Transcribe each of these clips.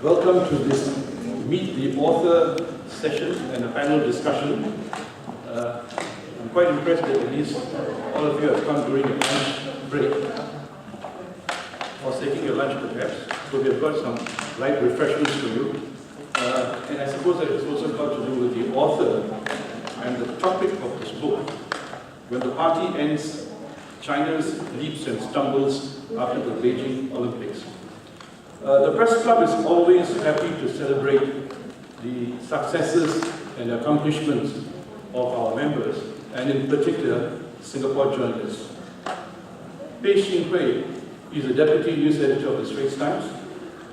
Welcome to this Meet the Author session and a panel discussion. I'm quite impressed that at least all of you have come during your lunch break, or taking your lunch perhaps. So we have got some light refreshments for you. And I suppose that it's also got to do with the author and the topic of this book. When the party ends, China's leaps and stumbles after the Beijing Olympics. The Press Club is always happy to celebrate the successes and accomplishments of our members, and in particular, Singapore journalists. Pei Xinghui is the Deputy News Editor of the Straits Times,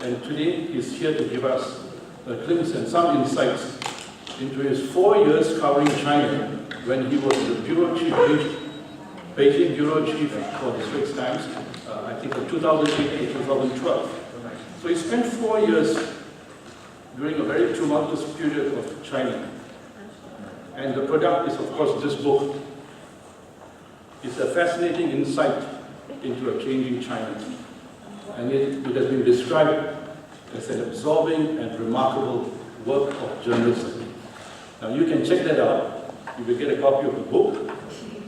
and today he's here to give us a glimpse and some insights into his 4 years covering China when he was the Bureau Chief, Beijing Bureau Chief for the Straits Times, I think from 2008 to 2012. So he spent 4 years during a very tumultuous period of China. And the product is, of course, this book. It's a fascinating insight into a changing China. And it has been described as an absorbing and remarkable work of journalism. Now you can check that out. You will get a copy of the book.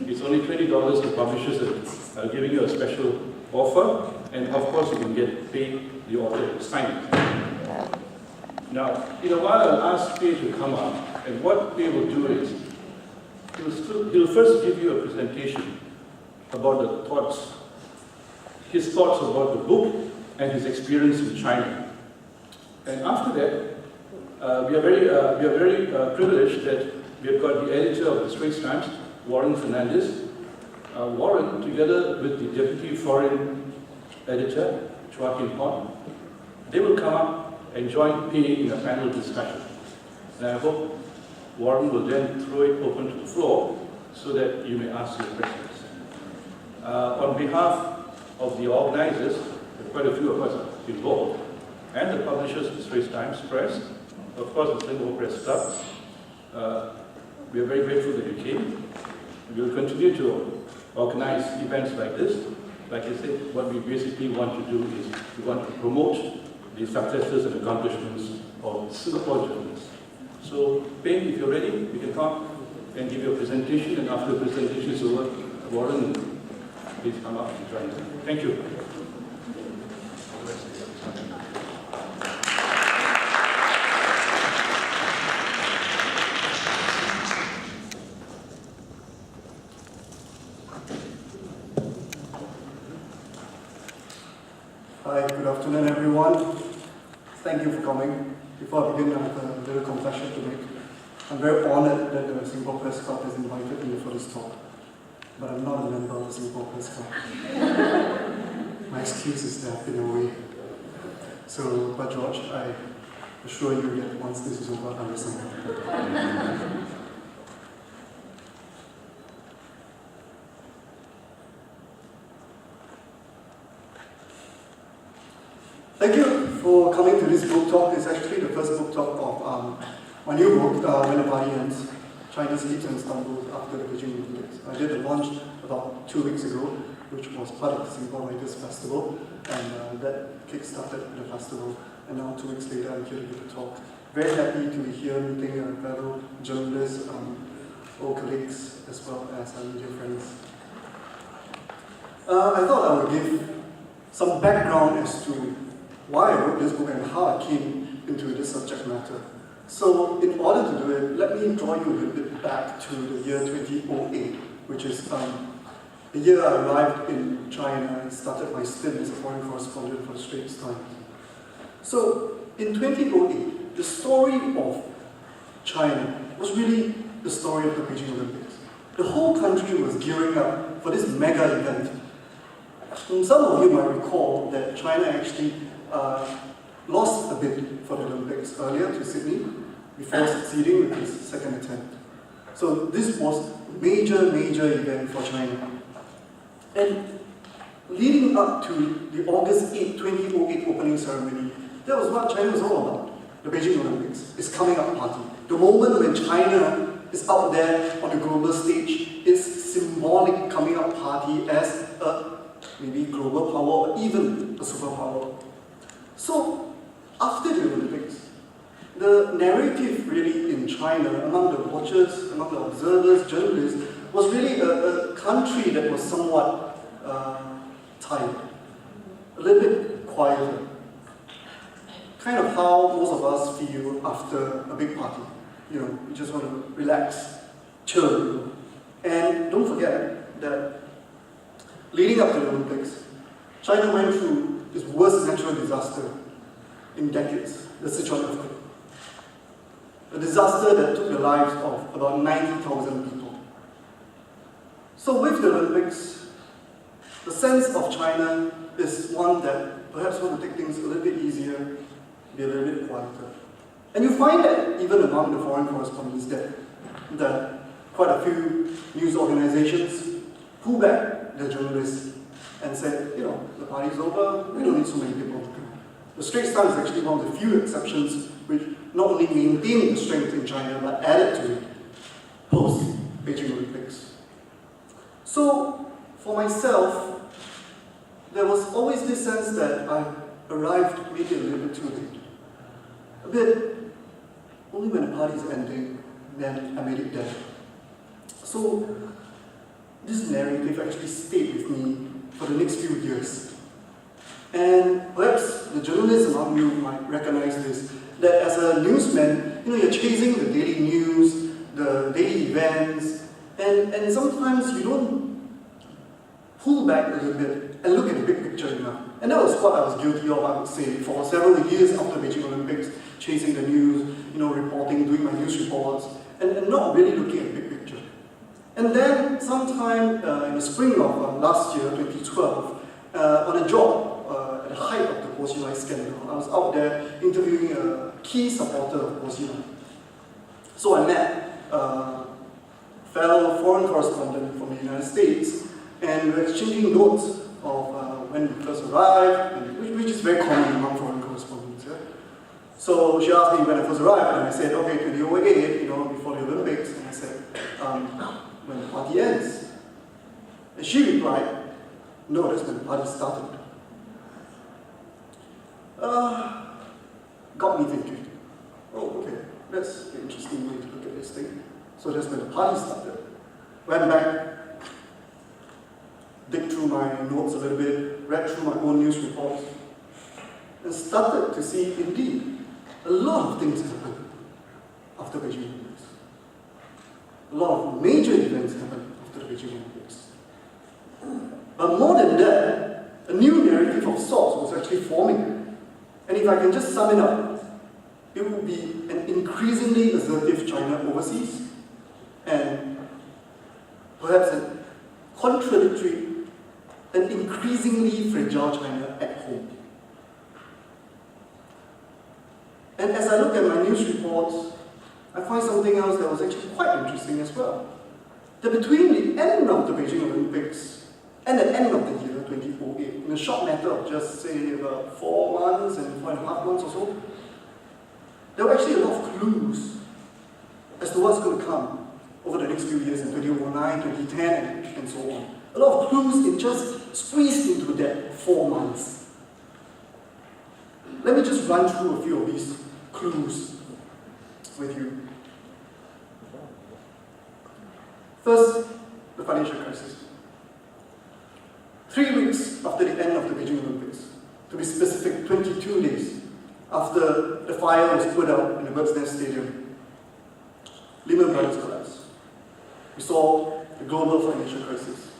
It's only $20. The publishers are giving you a special offer. And of course, you can get paid the author to sign it. Now, in a while, I'll ask Pei to come up, and what Pei will do is, he'll first give you a presentation about the thoughts, his thoughts about the book and his experience in China. And after that, we are very privileged that we have got the editor of the Straits Times, Warren Fernandez. Warren, together with the deputy foreign editor, Chua Kim Hon, they will come up and join Pei in a panel discussion. And I hope Warren will then throw it open to the floor so that you may ask your questions. On behalf of the organizers, quite a few of us are involved, and the publishers of the Straits Times Press, of course the Singapore Press Club, we are very grateful that you came. We will continue to organize events like this. Like I said, what we basically want to do is we want to promote the successes and accomplishments of Singapore journalists. So, Pei, if you're ready, we can come and give you a presentation, and after the presentation is over, Warren, please come up and join us. Thank you. Hi, good afternoon everyone. Thank you for coming. Before I begin, I have a little confession to make. I'm very honored that the Singapore Press Club has invited me for this talk, but I'm not a member of the Singapore Press Club. My excuse is that I've been away. So, but George, I assure you that once this is over, I'll listen. Thank you for coming to this book talk. It's actually the first book talk of my new book, When the Party Ends, China's Leaps and Stumbles After the Beijing Olympics. I did the launch about 2 weeks ago, which was part of the Singapore Writers Festival, and that kick-started the festival. And now 2 weeks later, I'm here to give a talk. Very happy to be here meeting fellow journalists, old colleagues, as well as media friends. I thought I would give some background as to why I wrote this book and how I came into this subject matter. So in order to do it, let me draw you a little bit back to the year 2008, which is the year I arrived in China and started my stint as a foreign correspondent for the Straits Times. So in 2008, the story of China was really the story of the Beijing Olympics. The whole country was gearing up for this mega event. And some of you might recall that China actually lost a bid for the Olympics earlier to Sydney before succeeding with his second attempt. So this was a major event for China. And leading up to the August 8, 2008 opening ceremony, that was what China was all about. The Beijing Olympics, its coming up party. The moment when China is out there on the global stage, its symbolic coming up party as a maybe global power or even a superpower. So after the Olympics, the narrative really in China, among the watchers, among the observers, journalists, was really a country that was somewhat tired, a little bit quieter. Kind of how most of us feel after a big party. You know, you just want to relax, chill. And don't forget that leading up to the Olympics, China went through its worst natural disaster in decades, the Sichuan earthquake. A disaster that took the lives of about 90,000 people. So with the Olympics, the sense of China is one that perhaps want to take things a little bit easier, be a little bit quieter. And you find that even among the foreign correspondents that quite a few news organizations pull back their journalists and said, you know, the party's over, we don't need so many people to come. The Straits Times is actually one of the few exceptions which not only maintained the strength in China but added to it post-Beijing Olympics. So, for myself, there was always this sense that I arrived maybe a little bit too late. A bit, only when the party's ending, then I made it there. So, this narrative actually stayed with me for the next few years. And perhaps the journalists among you might recognize this, that as a newsman, you know, you're chasing the daily news, the daily events, and sometimes you don't pull back a little bit and look at the big picture enough. And that was what I was guilty of, I would say, for several years after Beijing Olympics, chasing the news, you know, reporting, doing my news reports, and not really looking at the big picture. And then sometime in the spring of last year, 2012, on a job at the height of the Bo scandal, I was out there interviewing a key supporter of Bo. So I met a fellow foreign correspondent from the United States, and we were exchanging notes of when we first arrived, and which is very common among foreign correspondents. Yeah? So she asked me when I first arrived, and I said, okay, 2008, you know, before the Olympics, and I said, when the party ends. And she replied, no, that's when the party started. Got me thinking, oh, okay, that's an interesting way to look at this thing. So that's when the party started. Went back, dig through my notes a little bit, read through my own news reports, and started to see, indeed, a lot of things happened after Beijing Olympics. A lot of major events happened after the Beijing Olympics. But more than that, a new narrative of sorts was actually forming. And if I can just sum it up, it would be an increasingly assertive China overseas, and perhaps a contradictory and increasingly fragile China at home. And as I look at my news reports, I find something else that was actually quite interesting as well. That between the end of the Beijing Olympics and the end of the year 2008, in a short matter of just, say, about 4 months and 4.5 months or so, there were actually a lot of clues as to what's going to come over the next few years in 2009, 2010, and so on. A lot of clues in just squeezed into that 4 months. Let me just run through a few of these clues with you. First, the financial crisis. 3 weeks after the end of the Beijing Olympics, to be specific, 22 days after the fire was put out in the Bird's Nest Stadium, Lehman Brothers collapsed. We saw the global financial crisis.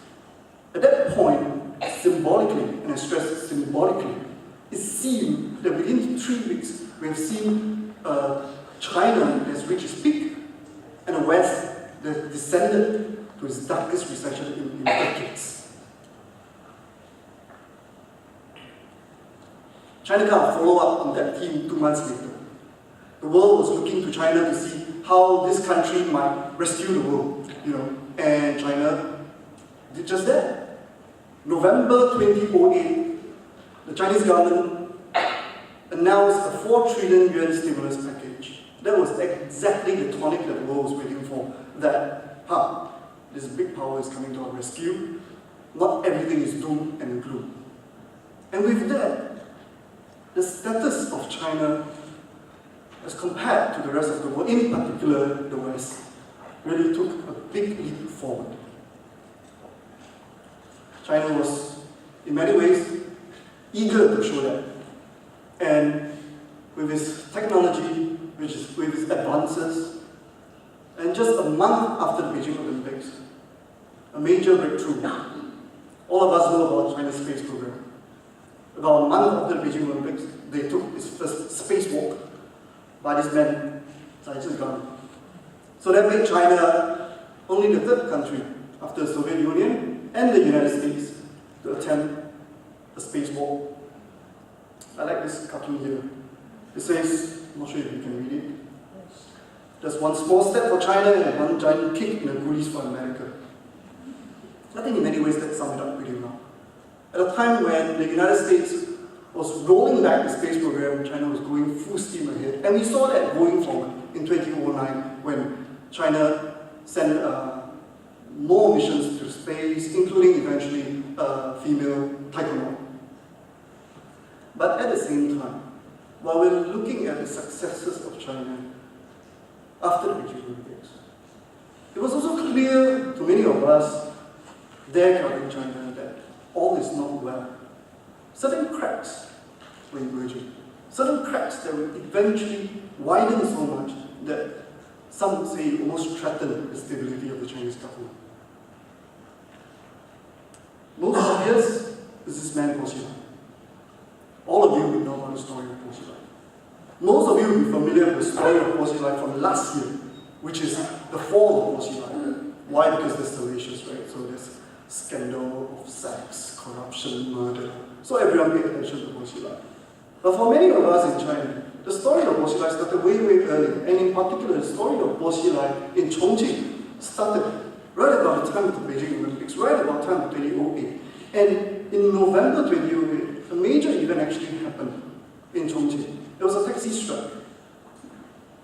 At that point, symbolically, and I stress symbolically, it seemed that within 3 weeks, we have seen China has reached its peak, and the West has descended to its darkest recession in decades. China kind of followed up on that theme 2 months later. The world was looking to China to see how this country might rescue the world, you know, and China did just that. November 2008, the Chinese government announced a 4 trillion yuan stimulus package. That was exactly the tonic that the world was waiting for. That, this big power is coming to our rescue. Not everything is doom and gloom. And with that, the status of China as compared to the rest of the world, in particular the West, really took a big leap forward. China was, in many ways, eager to show that. And with its technology, with its advances, and just a month after the Beijing Olympics, a major breakthrough. All of us know about China's space program. About a month after the Beijing Olympics, they took its first spacewalk by this man, Zhang. So that made China only the third country after the Soviet Union and the United States to attempt a spacewalk. I like this cartoon here. It says, I'm not sure if you can read it. There's one small step for China and one giant kick in the goodies for America. I think in many ways that sums it up pretty well. At a time when the United States was rolling back the space program, China was going full steam ahead. And we saw that going forward in 2009 when China sent more missions to space, including eventually a female taikonaut. But at the same time, while we're looking at the successes of China after the Beijing Olympics, it was also clear to many of us there covering China that all is not well. Certain cracks were emerging. Certain cracks that would eventually widen so much that some would say almost threaten the stability of the Chinese government. Most obvious is this man, Po Xilai. All of you would know about the story of Po Xilai. Most of you will be familiar with the story of Po Xilai from last year, which is the fall of Po Xilai. Why? Because there's salacious, right? So there's scandal of sex, corruption, murder. So everyone paid attention to Po Xilai. But for many of us in China, the story of Po Xilai started way earlier, and in particular, the story of Po Xilai in Chongqing started right about the time of the Beijing Olympics, right about the time of 2008. And in November 2008, a major event actually happened in Chongqing. There was a taxi strike.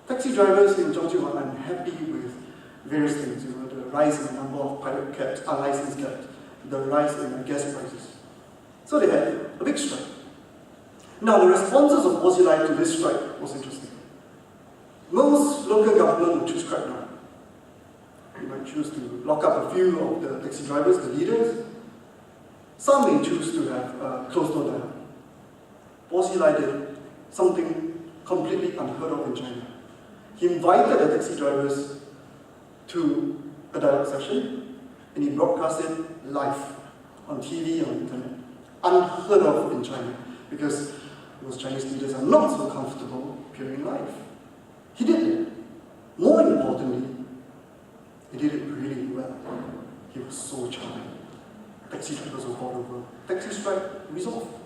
Taxi drivers in Chongqing were unhappy with various things, the rise in the number of private cabs, unlicensed cabs, the rise in gas prices. So they had a big strike. Now, the responses of Po Xilai to this strike was interesting. Most local government would choose crackdown. You might choose to lock up a few of the taxi drivers, the leaders. Some may choose to have closed door dialogue. Po Xilai did something completely unheard of in China. He invited the taxi drivers to a dialogue session, and he broadcast it live on TV, on the internet. Unheard of in China, because most Chinese leaders are not so comfortable appearing live. He did it. More importantly, he did it really well. He was so charming. Taxi drivers were bought over. Taxi strike resolved.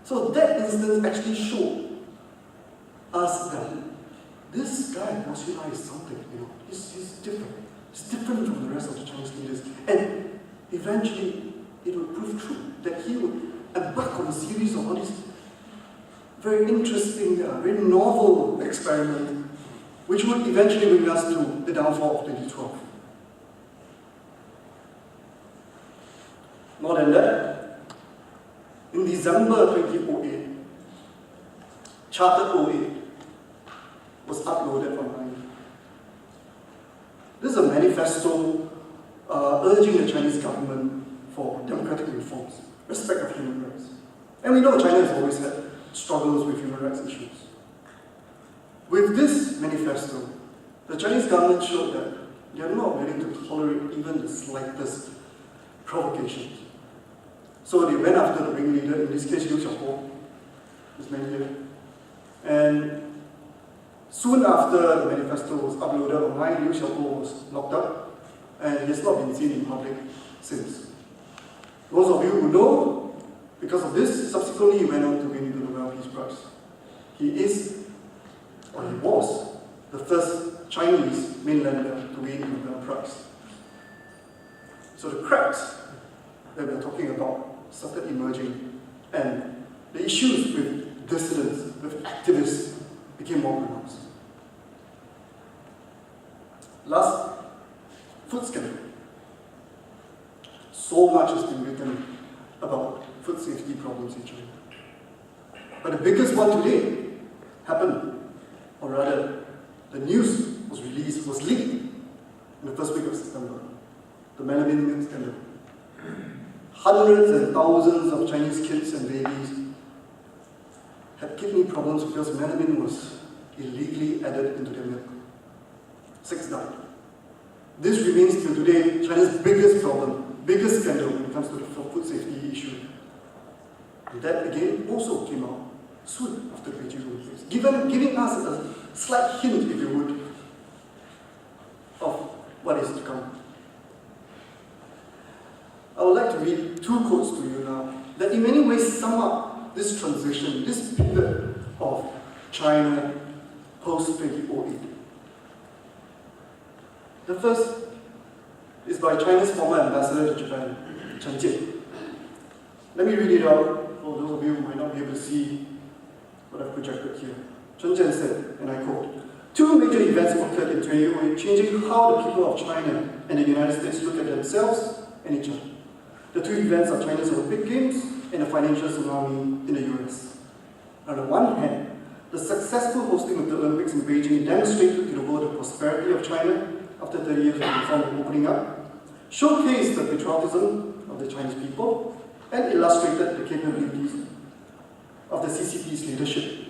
So that instance actually showed us that this guy, Po Xilai, is something, he's different. He's different from the rest of the Chinese leaders. And eventually, it would prove true that he would embark on a series of all these very interesting, very novel experiments, which would eventually bring us to the downfall of 2012. More than that, in December 2008, Chartered 08 was uploaded online. This is a manifesto urging the Chinese government for democratic reforms, respect of human rights. And we know China has always had struggles with human rights issues. With this manifesto, the Chinese government showed that they are not willing to tolerate even the slightest provocations. So they went after the ringleader, in this case Liu Xiaobo, this man here. And soon after the manifesto was uploaded online, Liu Xiaobo was locked up, and he has not been seen in public since. Those of you who know, because of this, subsequently he went on to win the Nobel Peace Prize. He is, or he was, the first Chinese mainlander to win the Nobel Prize. So the cracks that we're talking about started emerging, and the issues with dissidents, with activists, became more pronounced. Last, food scandal. So much has been written about food safety problems in China. But the biggest one today happened, or rather, the news was released, was leaked in the first week of September. The melamine milk scandal. Hundreds and thousands of Chinese kids and babies had kidney problems because melamine was illegally added into their milk. 6 died. This remains till today China's biggest problem, biggest scandal when it comes to the food safety issue. And that again also came out soon after Beijing Olympics, giving us a slight hint, if you would, of what is to come. I would like to read 2 quotes to you now that in many ways sum up this transition, this pivot of China post-2008. The first is by China's former ambassador to Japan, Chen Jie. Let me read it out for those of you who might not be able to see what I've projected here. Chen Jie said, and I quote, "Two major events occurred in 2008, changing how the people of China and the United States look at themselves and each other. The 2 events are China's Olympic Games and the financial tsunami in the US. On the one hand, the successful hosting of the Olympics in Beijing demonstrated to the world the prosperity of China after 30 years of reform and opening up, showcased the patriotism of the Chinese people, and illustrated the capabilities of the CCP's leadership.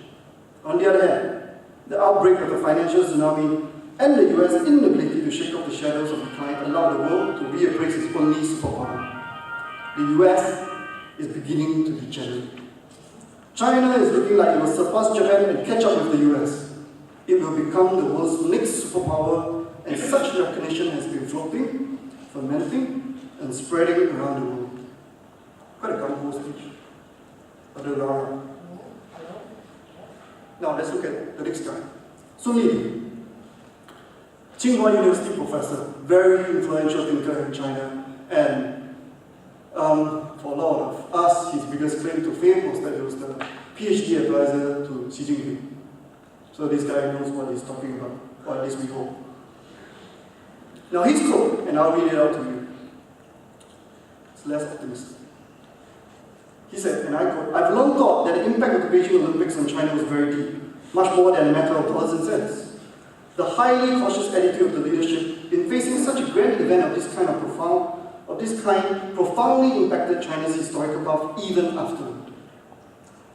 On the other hand, the outbreak of the financial tsunami and the US inability to shake off the shadows of decline allowed the world to reappraise its only superpower. The US is beginning to degenerate. China is looking like it will surpass Japan and catch up with the US. It will become the world's next superpower, and such recognition has been floating, fermenting, and spreading around the world." Quite a gung-ho speech. Now let's look at the next guy. Sun Li, Tsinghua University professor, very influential thinker in China, and for a lot of us, his biggest claim to fame was that he was the PhD advisor to Xi Jinping. So this guy knows what he's talking about, or at least we hope. Now his quote, and I'll read it out to you. It's less optimistic. He said, and I quote, "I've long thought that the impact of the Beijing Olympics on China was very deep, much more than a matter of dollars and cents. The highly cautious attitude of the leadership in facing such a grand event of this kind profoundly impacted China's historical path even afterward.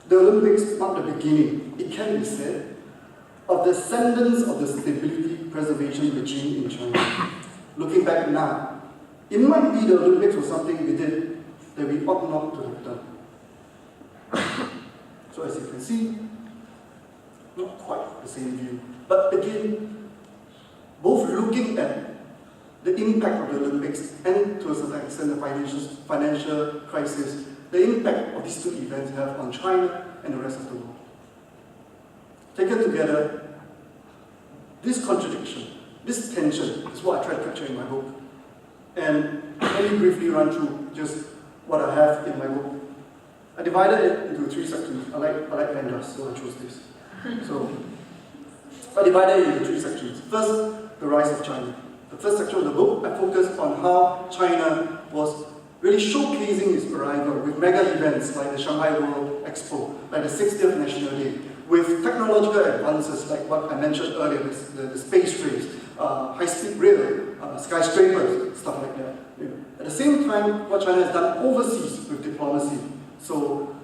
The Olympics marked the beginning, it can be said, of the ascendance of the stability preservation regime in China. Looking back now, it might be the Olympics was something we did that we ought not to have done." So as you can see, not quite the same view. But again, both looking at the impact of the Olympics and to a certain extent the financial crisis, the impact of these 2 events have on China and the rest of the world. Taken together, this contradiction, this tension is what I try to capture in my book. And let me briefly run through just what I have in my book. I divided it into 3 sections. I like pandas, so I chose this. So I divided it into 3 sections. First, the rise of China. The first section of the book, I focused on how China was really showcasing its arrival with mega events like the Shanghai World Expo, like the 60th National Day, with technological advances like what I mentioned earlier, the space race, high-speed rail, skyscrapers, stuff like that. At the same time, what China has done overseas with diplomacy. So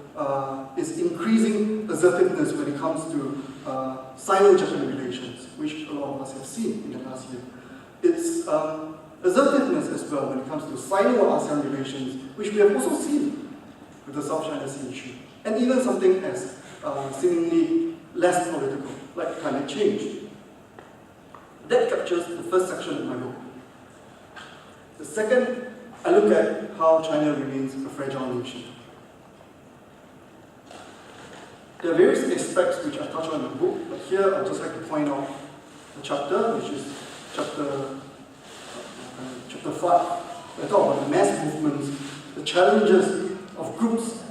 it's increasing assertiveness when it comes to Sino-Japan relations, which a lot of us have seen in the last year. It's assertiveness as well when it comes to Sino-ASEAN relations, which we have also seen with the South China Sea issue. And even something as seemingly less political, like climate change. That captures the first section of my book. The second, I look at how China remains a fragile nation. There are various aspects which I touch on in the book, but here I'd just like to point out a chapter, which is chapter 5. I talk about the mass movements, the challenges of groups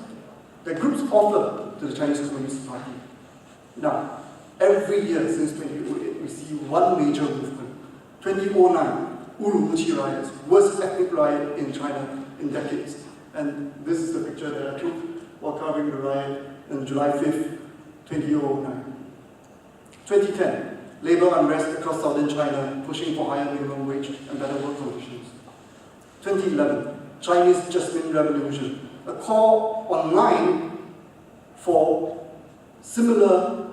that groups offer to the Chinese Communist Party. Now, every year since 2008, we see one major movement. 2009, Urumqi riots, worst ethnic riot in China in decades. And this is the picture that I took while covering the riot on July 5th, 2009. 2010, labor unrest across southern China, pushing for higher minimum wage and better work conditions. 2011, Chinese Jasmine Revolution, a call online for similar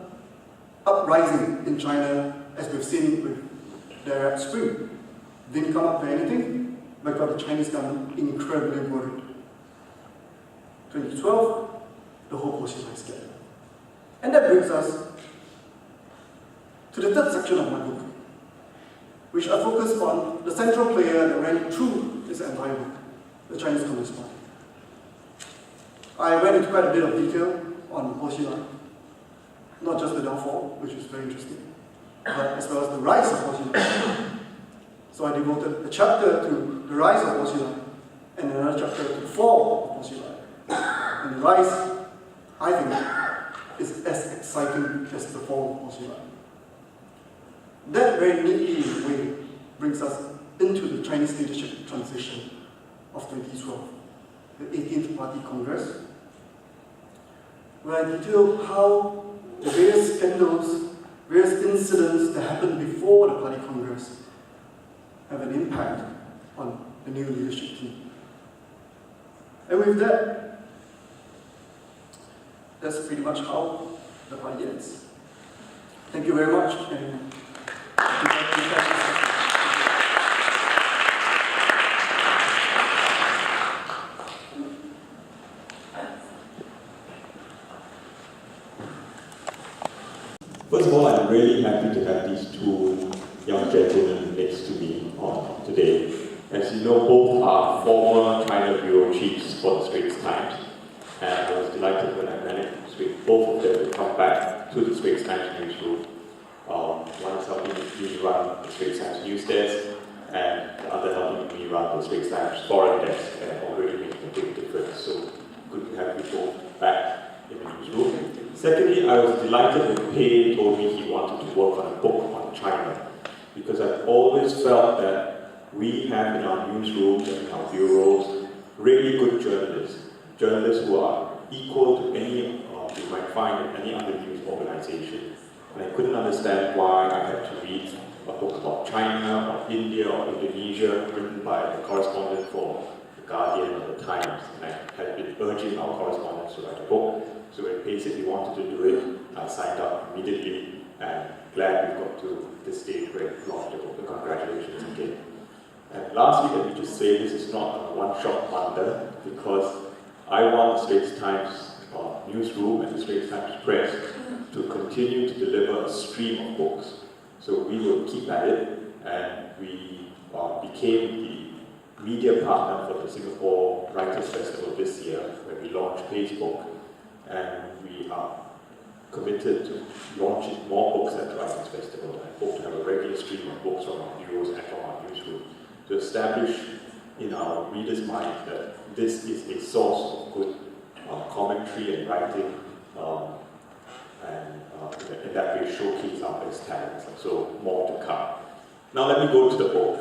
uprising in China as we've seen with the Arab Spring. Didn't come up with anything, but got the Chinese government incredibly worried. 2012, the whole Poxi scandal. And that brings us to the third section of my book, which I focus on the central player that ran through this entire book, the Chinese Communist Party. I went into quite a bit of detail on Poxi, not just the downfall, which is very interesting, but as well as the rise of Poxi. So I devoted a chapter to the rise of Poxi and another chapter to the fall of Poxi. And the rise, I think, is as exciting as the fall of Poxi. That very neatly, in a way, brings us into the Chinese leadership transition of 2012, the 18th Party Congress, where I detail how the various scandals, various incidents that happened before the Party Congress have an impact on the new leadership team. And with that, that's pretty much how the party ends. Thank you very much. And first of all, I'm really happy to have these two young gentlemen next to me today. As you know, both are former China bureau chiefs for the Straits Times, and I was delighted when I managed with both of them to come back to the Straits Times newsroom. One is helping me run the Straits Times news desk, and the other helping me run the Straits Times foreign desk, and already making a big difference. So good to have you both back in the newsroom. Secondly, I was delighted when Pei told me he wanted to work on a book on China, because I've always felt that we have in our newsrooms and in our bureaus really good journalists who are equal to any you might find in any other news organization. And I couldn't understand why I had to read a book about China or India or Indonesia written by the correspondent for The Guardian or The Times. And I had been urging our correspondents to write a book. So when Pei said he wanted to do it, I signed up immediately, and glad we got to this stage where we launched the book. So congratulations again. And lastly, let me just say this is not a one-shot wonder, because I want the Straits Times newsroom and the Straits Times press to continue to deliver a stream of books. So we will keep at it, and we became the media partner for the Singapore Writers' Festival this year, where we launched Pei's book, and we are committed to launching more books at the Writers' Festival. I hope to have a regular stream of books from our bureaus and from our newsroom to establish in our readers' minds that this is a source of good commentary and writing, and in that way showcase our best talents. So more to come. Now let me go to the book.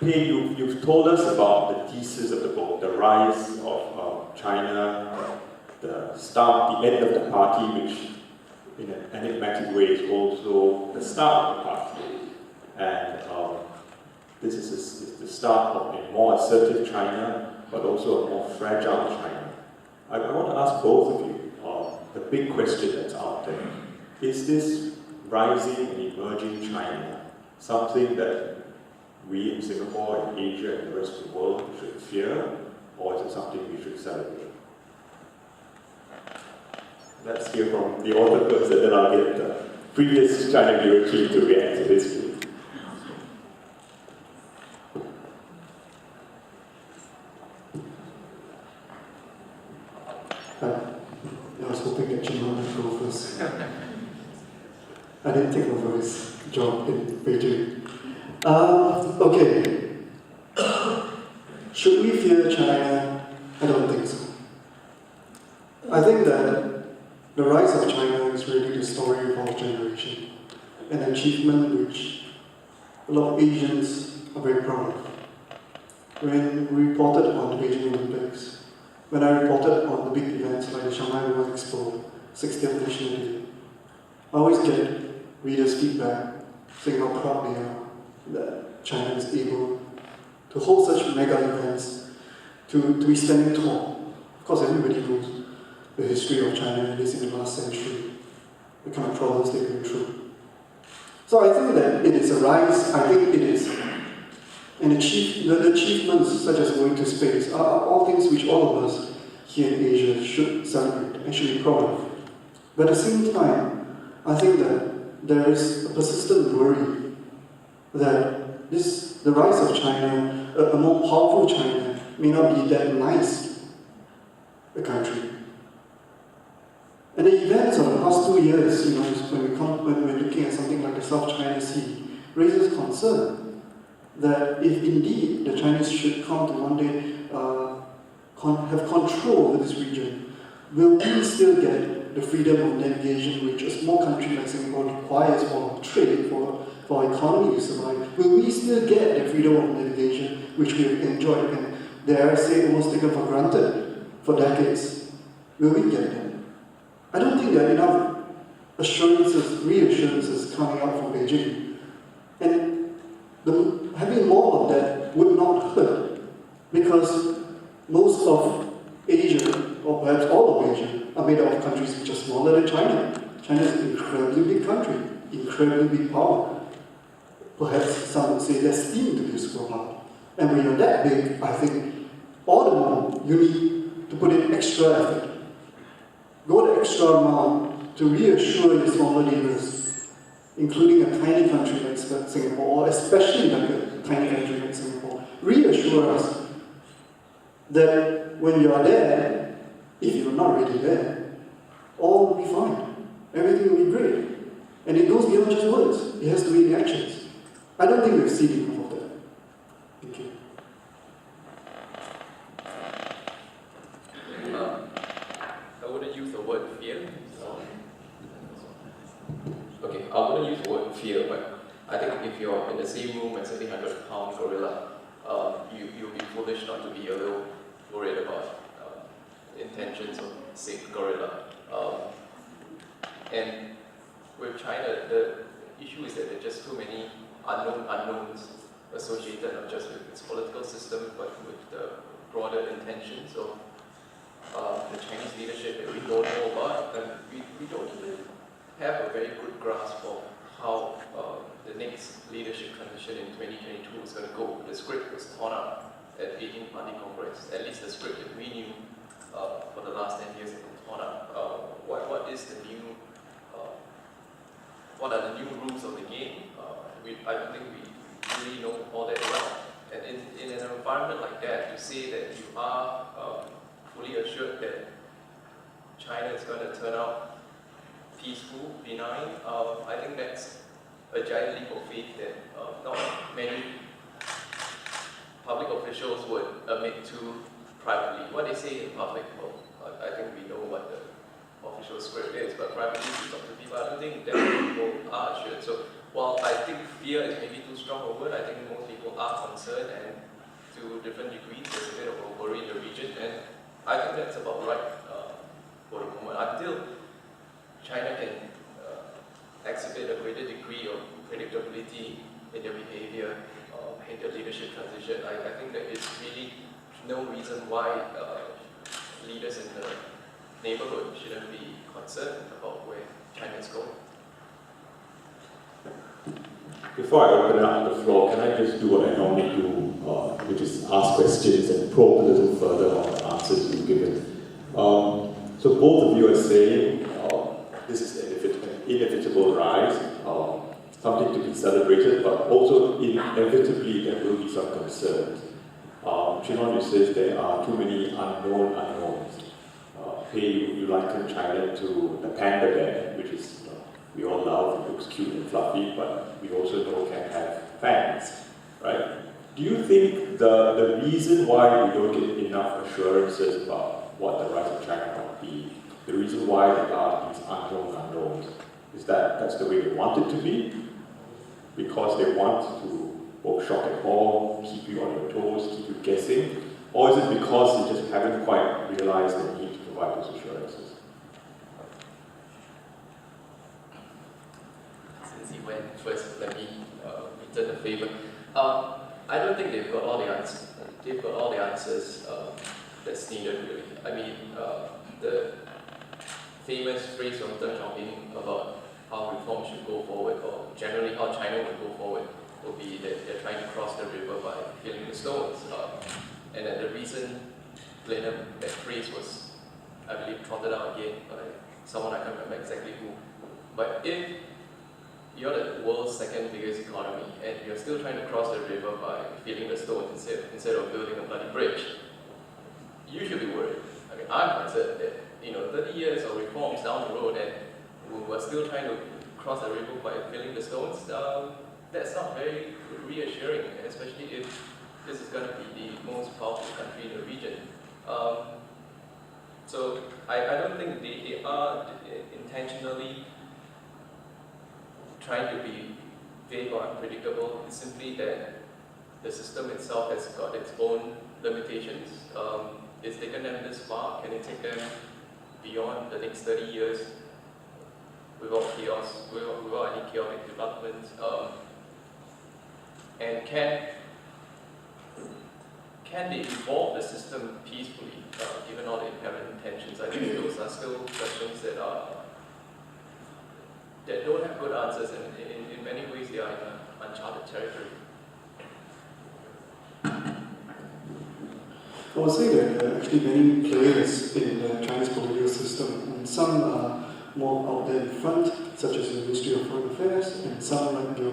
Pei, you've told us about the thesis of the book, the rise of China, the start, the end of the party, which in an enigmatic way is also the start of the party. And this is the start of a more assertive China, but also a more fragile China. I want to ask both of you the big question that's out there. Is this rising and emerging China something that we in Singapore and Asia and the rest of the world should fear, or is it something we should celebrate? Let's hear from the author first, and then I'll get the previous China bureau chief to react to this view. I was hoping that Jim would go first. I didn't take over his job in Beijing. Okay. Should we fear China? I don't think so. I think that the rise of China is really the story of our generation, an achievement which a lot of Asians are very proud of. When we reported on the Beijing Olympics, when I reported on the big event events like the Shanghai World Expo, 60th National Day, I always get readers' feedback saying how proud they are that China is able to hold such mega events, to be standing tall. Of course, everybody knows the history of China, at least in the last century, the kind of problems they've been through. So I think that it is a rise, I think it is an the achievements such as going to space are all things which all of us here in Asia should celebrate and should be proud of. But at the same time, I think that there is a persistent worry that the rise of China, a more powerful China, may not be that nice a country. And the events of the past 2 years, when we're looking at something like the South China Sea, raises concern that if indeed the Chinese should come to one day have control over this region, will we still get the freedom of navigation which a small country like Singapore requires for trade, for our economy to survive? Will we still get the freedom of navigation which we have enjoyed and dare I say almost taken for granted for decades? Will we get that? I don't think there are enough reassurances coming out from Beijing. And having more of that would not hurt, because most of Asia, or perhaps all of Asia, are made up of countries which are smaller than China. China is an incredibly big country, incredibly big power. Perhaps some would say they're esteemed to be a superpower. And when you're that big, I think all the more you need to put in extra effort. Go the extra amount to reassure your smaller neighbors, including a tiny country like Singapore, or especially like a tiny country like Singapore. Reassure us that when you are there, if you're not really there, all will be fine. Everything will be great. And it goes beyond just words. It has to be in actions. I don't think we've seen enough of that. Thank you. I wouldn't use the word fear. Okay, I wouldn't use the word fear, but I think if you're in the same room as a 300-pound gorilla, you'll be foolish not to be a little worried about intentions of said gorilla. And with China, the issue is that there are just too many unknowns associated not just with its political system, but with the broader intentions of the Chinese leadership that we don't know about, and we don't even have a very good grasp of how the next leadership transition in 2022 is going to go. The script was torn up at Beijing Party Congress, at least the script that we knew for the last 10 years has been torn up. What is the new, what are the new rules of the game? I don't think we really know all that well. And in an environment like that, to say that you are fully assured that China is going to turn out peaceful, benign, I think that's a giant leap of faith that not many public officials would admit to privately. What they say in public, well, I think we know what the official script is, but privately we talk to people, I don't think that people are assured. So while I think fear is maybe too strong a word, I think most people are concerned, and to different degrees there's a bit of a worry in the region, and I think that's about right for the moment. Until China can exhibit a greater degree of predictability in their behavior, in their leadership transition, I think there is really no reason why leaders in the neighborhood shouldn't be concerned about where China is going. Before I open up the floor, can I just do what I normally do, which is ask questions and probe a little further on the answers you've given. So both of you are saying this is an inevitable rise, something to be celebrated, but also inevitably there will be some concerns. Chinon says there are too many unknowns. You liken China to the panda bear, which is we all love, it looks cute and fluffy, but we also know can have fangs, right? Do you think the reason why we don't get enough assurances about what the rise of China might be, the reason why there are these unknowns, is that's the way they want it to be? Because they want to both shock and awe, keep you on your toes, keep you guessing? Or is it because they just haven't quite realized the need to provide those assurances? Since he went first, let me return the favor. I don't think they've got all the answers. They've got all the answers that's needed, really. I mean, the famous phrase from Deng Xiaoping about how reform should go forward, or generally how China will go forward, will be that they're trying to cross the river by filling the stones. And that the reason plenum, that phrase was, I believe, trotted out again by someone, I can't remember exactly who. But if you're the world's second biggest economy and you're still trying to cross the river by filling the stones instead of building a bloody bridge, you should be worried. I mean, I'm concerned that 30 years of reforms down the road and we're still trying to cross the river by filling the stones. That's not very reassuring, especially if this is going to be the most powerful country in the region. So I don't think they are intentionally trying to be vague or unpredictable. It's simply that the system itself has got its own limitations. It's taken them this far. Can it take them beyond the next 30 years without chaos, without any chaotic developments? And can they evolve the system peacefully, given all the inherent intentions? I think those are still questions that don't have good answers, and in many ways they are in uncharted territory. I would say that there are actually many players in the Chinese political system, and some are more out there in front, such as the Ministry of Foreign Affairs, and some like the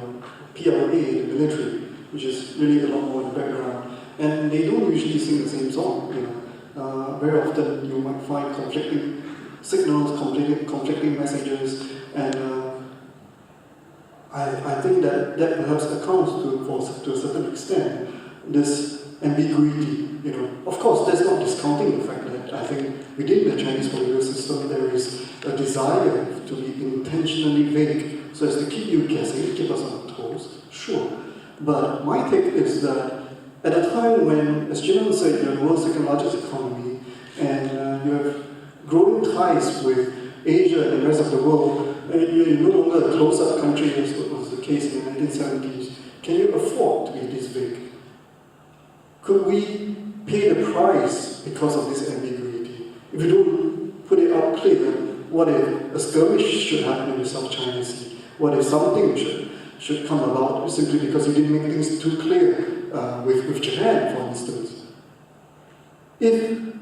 PLA, the military, which is really a lot more in the background. And they don't usually sing the same song. Very often you might find conflicting signals, conflicting messages, and I think that perhaps accounts to a certain extent this ambiguity. Of course, that's not discounting the fact that I think within the Chinese political system there is a desire to be intentionally vague, so as to keep you guessing, keep us on our toes. Sure, but my take is that at a time when, as Jim said, you're the world's second largest economy, and you have growing ties with Asia and the rest of the world, you're no longer a close-up country as was the case in the 1970s. Can you afford to be this big? Could we pay the price because of this ambiguity? If you don't put it out clear, what if a skirmish should happen in the South China Sea? What if something should come about simply because you didn't make things too clear with Japan, for instance? If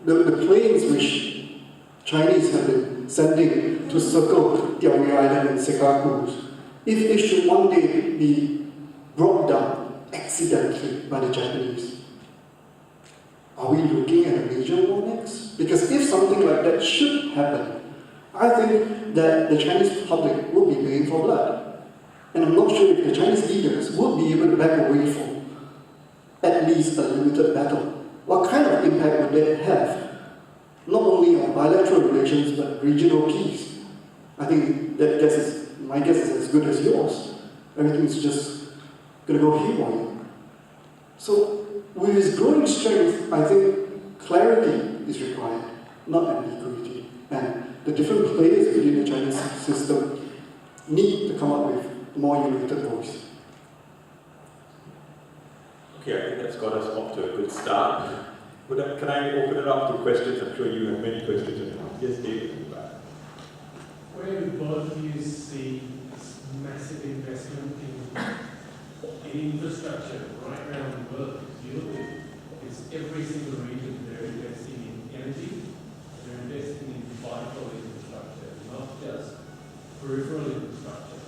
the planes which Chinese have been sending to circle Diaoyu Island and Senkaku, if it should one day be brought down accidentally by the Japanese, are we looking at a major war next? Because if something like that should happen, I think that the Chinese public will be paying for blood. And I'm not sure if the Chinese leaders will be able to back away from at least a limited battle. What kind of impact would that have? Not only on bilateral relations, but regional peace. I think my guess is as good as yours. Everything's just going to go haywire. So, with his growing strength, I think clarity is required, not ambiguity. And the different players within the Chinese system need to come up with a more united voice. Okay, I think that's got us off to a good start. Can I open it up to questions? I'm sure you have many questions. Yes, David. Where do both of you see this massive investment in infrastructure right around the world? If you look at it's every single region, they're investing in energy, they're investing in vital infrastructure, not just peripheral infrastructure.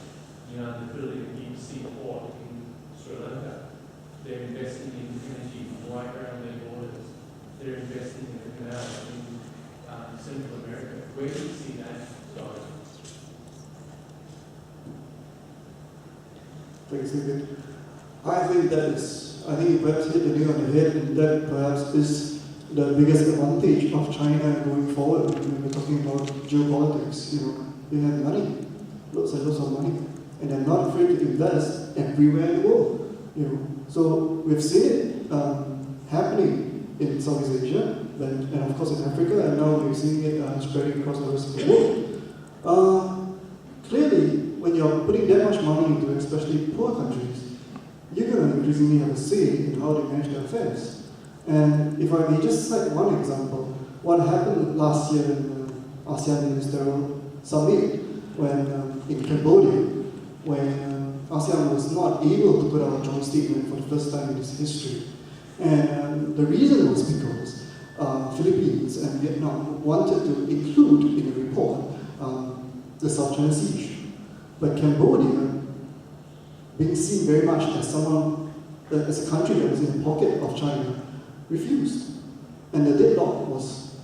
They're building a deep sea port in Sri Lanka. They're investing in energy right around their borders. They're investing in a canal in Central America. Where do you see that going? Thanks, David. I think you perhaps hit the nail on the head, and that perhaps is the biggest advantage of China going forward when we're talking about geopolitics. They have money, lots and lots of money, and they're not afraid to invest everywhere in the world. So we've seen it happening in Southeast Asia, and of course in Africa, and now we're seeing it spreading across the rest of the world. Clearly, when you're putting that much money into especially poor countries, you're going to increasingly have a say in how they manage their affairs. And if I may just cite one example, what happened last year in ASEAN Ministerial Summit when in Cambodia, when ASEAN was not able to put out a joint statement for the first time in its history. And the reason was because Philippines and Vietnam wanted to include in the report the South China Sea issue. But Cambodia, being seen very much as as a country that was in the pocket of China, refused. And the deadlock was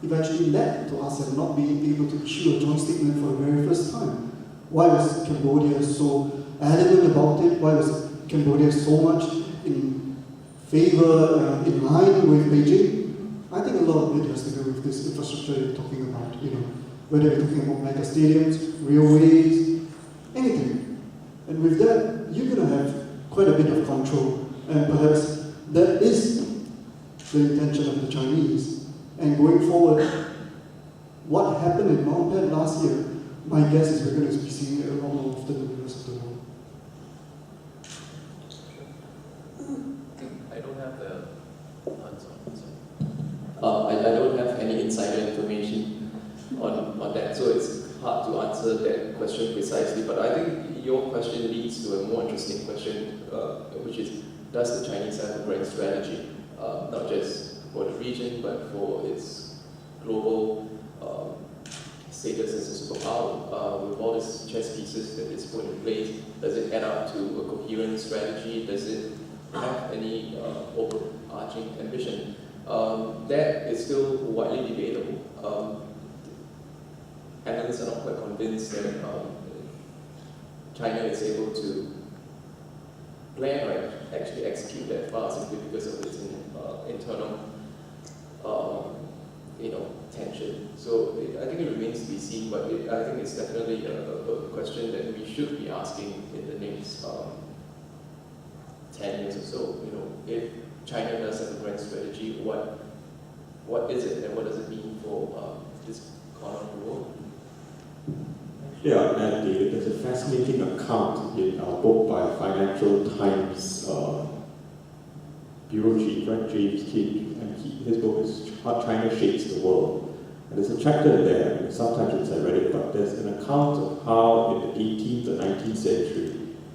eventually led to ASEAN not being able to issue a joint statement for the very first time. Why was Cambodia so adamant about it? Why was Cambodia so much in favor, in line with Beijing? I think a lot of it has to do with this infrastructure you're talking about, whether you're talking about mega stadiums, railways, anything. And with that, you're going to have quite a bit of control, and perhaps that is the intention of the Chinese. And going forward, what happened in Mount Pat last year, my guess is we're going to be seeing it a lot more often in the rest of the world. I don't have the answer. I don't have any insider information on that, so it's hard to answer that question precisely. But I think your question leads to a more interesting question, which is, does the Chinese have a grand strategy, not just for the region, but for its global status as a superpower? With all these chess pieces that it's put in place, does it add up to a coherent strategy? Does it have any overarching ambition? That is still widely debatable. Analysts are not quite convinced that China is able to plan or actually execute that far simply because of its internal tension. So I think it remains to be seen, but I think it's definitely a question that we should be asking in the next 10 years or so. If China does have a grand strategy, what is it, and what does it mean for this corner of the world? Yeah, and there's a fascinating account in our book by Financial Times bureau chief, right, James Kidd, and his book is How China Shapes the World. And there's a chapter in there, and sometimes I read it, but there's an account of how in the 18th and 19th century,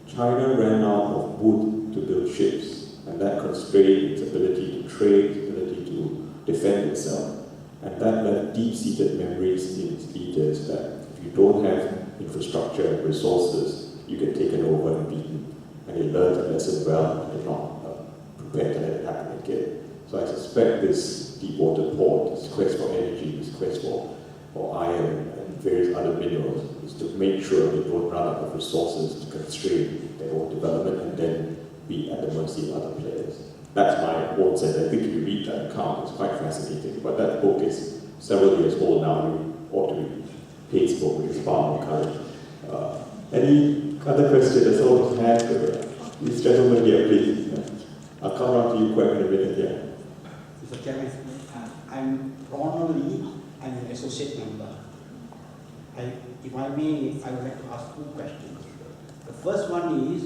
China ran out of wood to build ships, and that constrained its ability to trade, its ability to defend itself. And that left deep-seated memories in its leaders that if you don't have infrastructure and resources, you get taken over and beaten. And they learned that lesson well, and they're not prepared to let it happen again. So I suspect this deep water port, this quest for energy, this quest for iron and various other minerals, is to make sure they don't run out of resources to constrain their own development and then be at the mercy of other players. That's my own sense. I think if you read that account, it's quite fascinating. But that book is several years old now. You ought to read Pate's book, which is far more current. Any other questions? That's all I have. This gentleman here, please. I'll come around to you quite in a minute here. Mr. Chairman, I'm Ronald Lee. I'm an associate member. If I may, I would like to ask two questions. The first one is,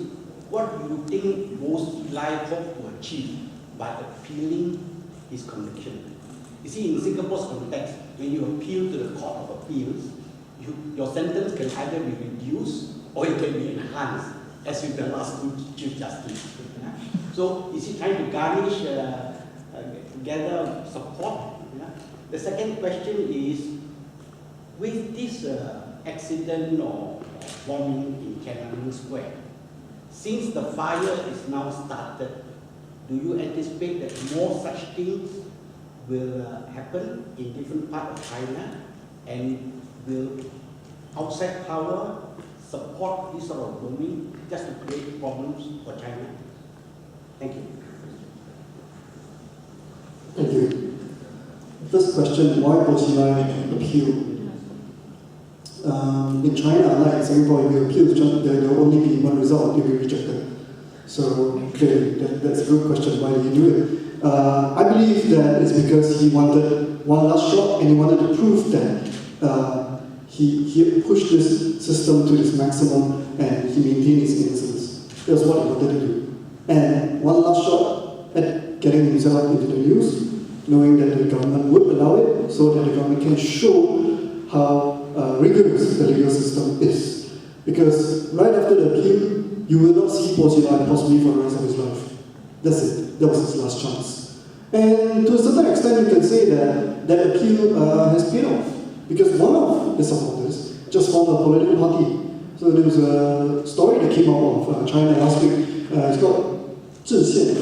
what do you think most Eli hope to achieve by appealing his conviction? You see, in Singapore's context, when you appeal to the Court of Appeals, your sentence can either be reduced or it can be enhanced, as with the last two Chief Justice. So, is he trying to garnish, gather support? The second question is, with this accident or bombing in Tiananmen Square, since the fire is now started, do you anticipate that more such things will happen in different parts of China, and will outside power support this sort of bombing just to create problems for China? Thank you. Thank you. First question, why was Eli appeal? In China, unlike Singapore, if you appeal, there will only be one result, you'll be rejected. So clearly, that's a good question, why do you do it? I believe that it's because he wanted one last shot and he wanted to prove that he pushed this system to its maximum and he maintained his innocence. That's what he wanted to do. And one last shot at getting himself into the news, knowing that the government would allow it, so that the government can show how rigorous the legal system is. Because right after the appeal, you will not see Posila possibly for the rest of his life. That's it. That was his last chance. And to a certain extent, you can say that that appeal has paid off. Because one of the supporters just formed a political party. So there was a story that came out of China last week. It's called 阵线,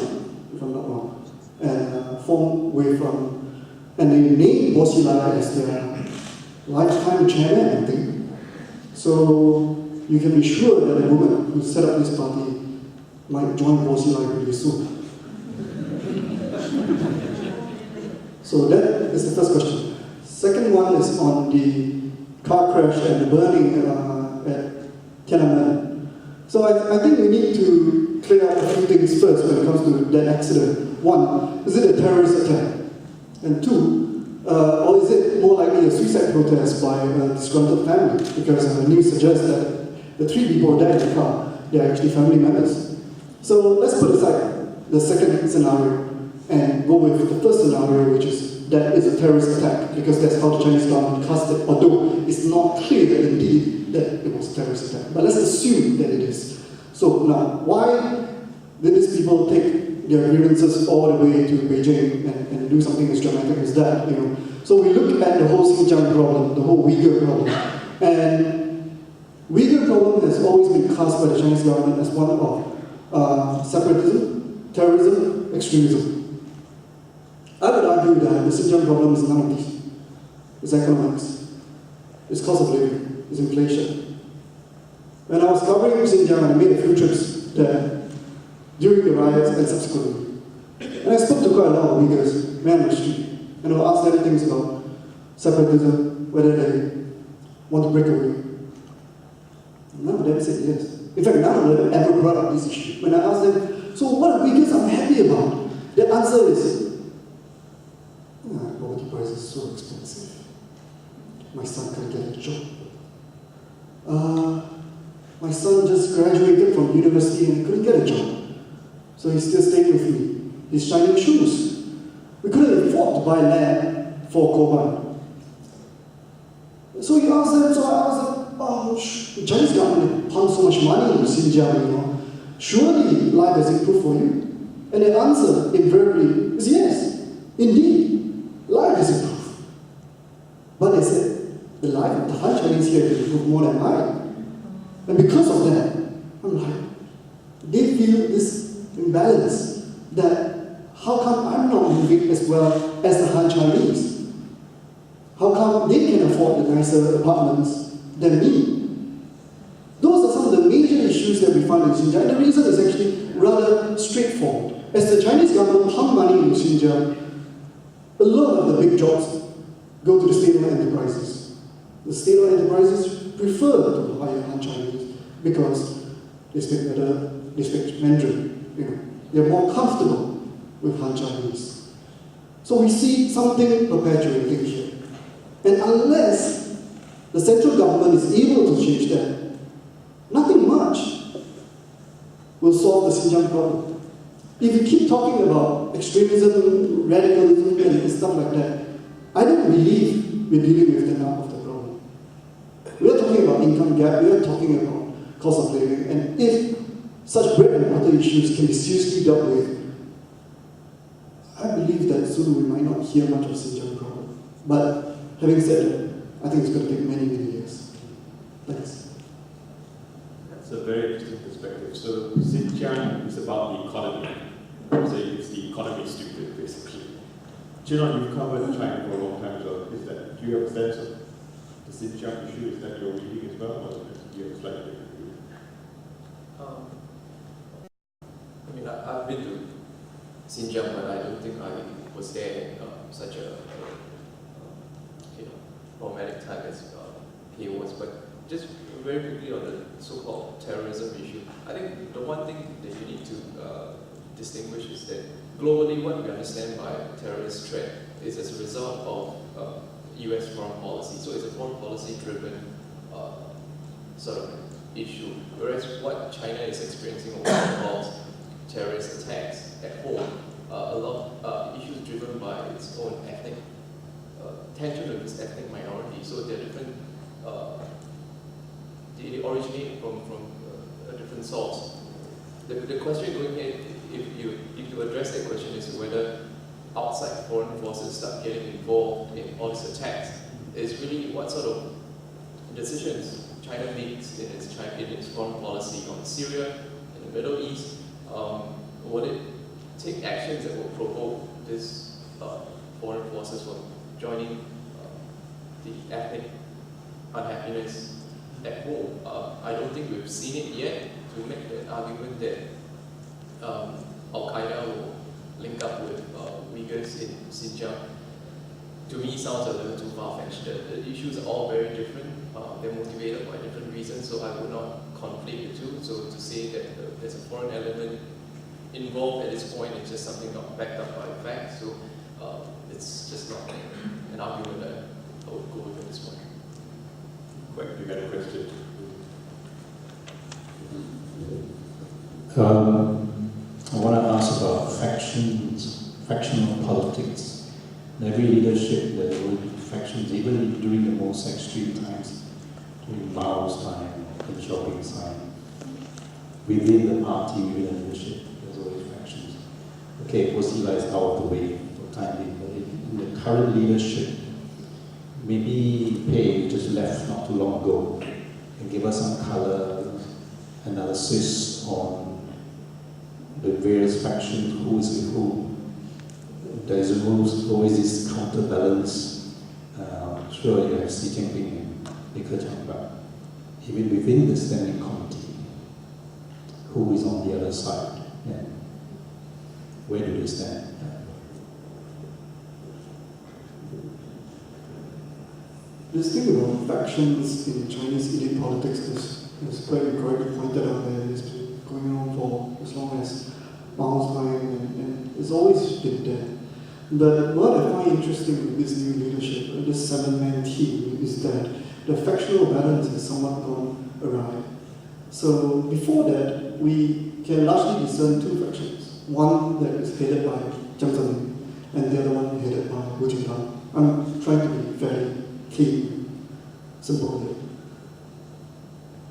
if I'm not wrong. And formed with, and they named Posila as their lifetime chairman, I think. So you can be sure that the woman who set up this party might join Posila really soon. So that is the first question. Second one is on the car crash and the burning at Tiananmen. So I think we need to clear up a few things first when it comes to that accident. One, is it a terrorist attack? And two, or is it more likely a suicide protest by a disgruntled family? Because the news suggests that the 3 people who died in the car, they are actually family members. So let's put aside the second scenario and go with the first scenario, which is that it's a terrorist attack, because that's how the Chinese government cast it, although it's not clear that indeed that it was a terrorist attack. But let's assume that it is. So now, why did these people take their grievances all the way to Beijing and do something as dramatic as that? You know? So we look at the whole Xinjiang problem, the whole Uyghur problem, and Uyghur problem has always been cast by the Chinese government as one of separatism, terrorism, extremism. I would argue that the Xinjiang problem is none of these. It's economics. It's cost of living. It's inflation. When I was covering Xinjiang, I made a few trips there during the riots and subsequently. And I spoke to quite a lot of Uyghurs, man on the street, and I asked them things about separatism, whether they want to break away. None of them said yes. In fact, none of them ever brought up this issue. When I asked them, so what are Uyghurs unhappy about? The answer is, property prices are so expensive. My son can't get a job. My son just graduated from university and he couldn't get a job. So he's still staying with me. He's shining shoes. We couldn't afford to buy land for Koban. So he asked them, so I asked them, the Chinese government pumped so much money into Xinjiang, you know. Surely life has improved for you? And the answer, invariably, is yes. Indeed, life has improved. But they said, the life of the Han Chinese here has improved more than mine. And because of that, I'm like, they feel this imbalance that how come I'm not moving as well as the Han Chinese? How come they can afford the nicer apartments than me? Those are some of the major issues that we find in Xinjiang. And the reason is actually rather straightforward. As the Chinese government pump money into Xinjiang, a lot of the big jobs go to the state-owned enterprises. The state-owned enterprises prefer to hire Han Chinese because they speak better, they speak Mandarin. You know, they're more comfortable with Han Chinese. So we see something perpetuating here. And unless the central government is able to change that, nothing much will solve the Xinjiang problem. If you keep talking about extremism, radicalism, and stuff like that, I don't believe we're dealing with the nub of the problem. We are talking about income gap, we are talking about cost of living, and if such bread and butter issues can be seriously dealt with, I believe that soon we might not hear much of Xinjiang problem. But having said that, I think it's going to take many, many years. Thanks. That's a very interesting perspective. So Xinjiang is about the economy. So it's the economy stupid, basically. Junot, you've covered China for a long time, so do you have a sense of the Xinjiang issue? Is that your reading as well, or do you have a slightly different view? I mean, I've been to Xinjiang, but I don't think I was there in such a traumatic time as he was. But just very quickly on the so-called terrorism issue, I think the one thing that you need to distinguish is that globally, what we understand by terrorist threat is as a result of US foreign policy. So it's a foreign policy driven sort of issue. Whereas what China is experiencing or what involves terrorist attacks at home, a lot of issues driven by its own ethnic tension with its ethnic minority. So they're different. They originate from a different source. The question going here, if you address that question, is whether outside foreign forces start getting involved in all these attacks, is really what sort of decisions China makes in its foreign policy on Syria, in the Middle East. Would it take actions that will provoke this foreign forces from joining the ethnic unhappiness at home? I don't think we've seen it yet to make the argument that Al-Qaeda will link up with Uyghurs in Xinjiang. To me, sounds a little too far-fetched. The issues are all very different. They're motivated by different reasons, so I would not conflate the two. So to say that there's a foreign element involved at this point is just something not backed up by facts. So it's just not an argument that I would go with at this point. Quite, you got a question? I want to ask about factional politics. In every leadership, there will be factions, even during the most extreme times, during Mao's time, the Shopping's time. Within the party, within the leadership, there's always factions. Okay, Posila is out of the way for time being, but in the current leadership, maybe Pei just left not too long ago, and give us some color analysis on the various factions, who is with who. There is always this counterbalance. Sure, you have Xi Jinping and Li Keqiang, but even within the standing committee, who is on the other side? Yeah. Where do they stand? This thing about factions in Chinese elite politics is quite correctly pointed out there. It's been going on for as long as Mao's time, and it's always been there. But what I find interesting with this new leadership, this 7-man team, is that the factional balance has somewhat gone awry. So before that, we can largely discern two factions. One that is headed by Jiang Zemin, and the other one headed by Hu Jintao. I'm trying to be fairly clean, simple here.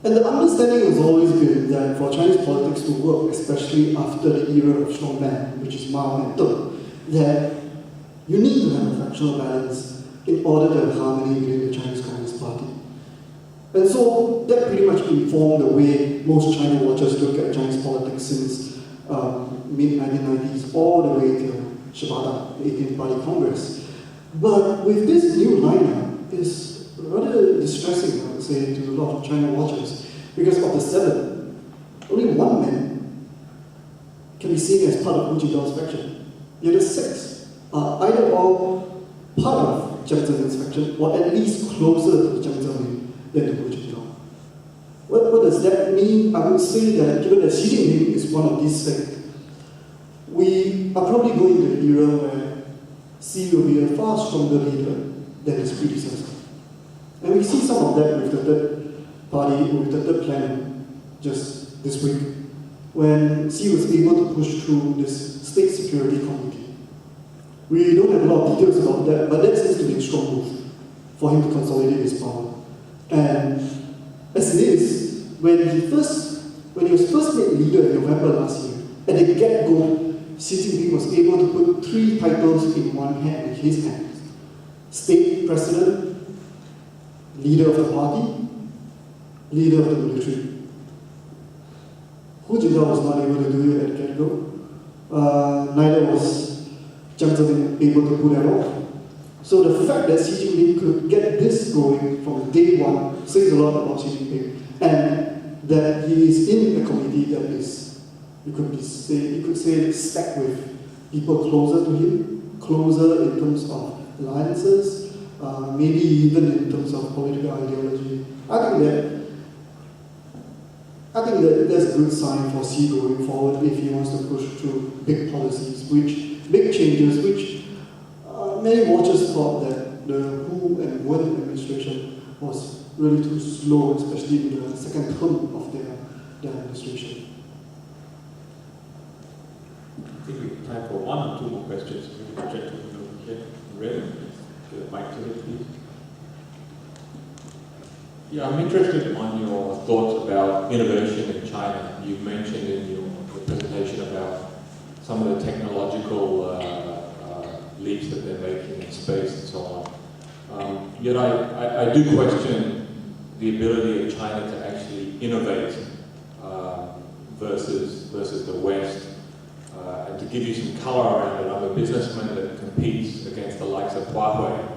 And the understanding has always been that for Chinese politics to work, especially after the era of strongman, which is Mao and Deng, that you need to have a factional balance in order to have harmony within the Chinese Communist Party. And so that pretty much informed the way most China watchers look at Chinese politics since mid-1990s all the way to Shibata, the 18th Party Congress. But with this new lineup, it's rather distressing, I would say, to a lot of China watchers, because of the 7, only 1 man can be seen as part of Hu Jintao's faction. The other 6 are either all part of Jiang Zemin's faction, or at least closer to Jiang Zemin than to Hu Jintao. What does that mean? I would say that given that Xi Jinping is one of these 6, we are probably going to an era where Xi will be a far stronger leader than his predecessor. And we see some of that with the third party, with the third plan just this week, when Xi was able to push through this State Security Committee. We don't have a lot of details about that, but that seems to be a strong move for him to consolidate his power. And as it is, when he was first made leader in November last year, at the get-go, Xi Jinping was able to put 3 titles in one hand, in his hands: State President, Leader of the Party, Leader of the Military. Hu Jintao was not able to do it at the get-go. Neither was Jiang Zemin able to pull that off. So the fact that Xi Jinping could get this going from day one says a lot about Xi Jinping, and that he is in a committee that is, you could say, stacked with people closer to him, closer in terms of alliances, maybe even in terms of political ideology. I I think that that's a good sign for Xi going forward if he wants to push through big policies, big changes, which many watchers thought that the Hu and Wen administration was really too slow, especially in the second term of their administration. I think we have time for one or two more questions. Gentlemen over here, red, the mic to it, please. Yeah, I'm interested on your thoughts about innovation in China. You mentioned in your presentation about some of the technological leaps that they're making in space and so on. Yet I do question the ability of China to actually innovate versus the West. And to give you some color around it, I'm a businessman that competes against the likes of Huawei.